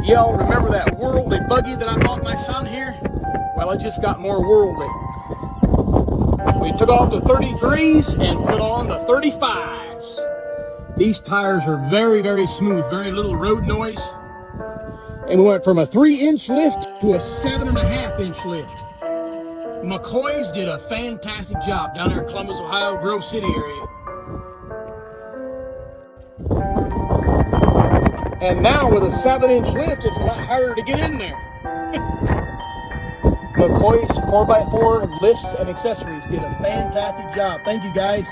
Y'all remember that worldly buggy that I bought my son here? Well, it just got more worldly. We took off the 33s and put on the 35s. These tires are very, very smooth, very little road noise. And we went from a 3-inch lift to a 7.5-inch lift. McCoy's did a fantastic job down there in Columbus, Ohio, Grove City area. And now with a 7-inch lift, it's a lot harder to get in there. McCoy's 4x4 lifts and accessories did a fantastic job. Thank you, guys.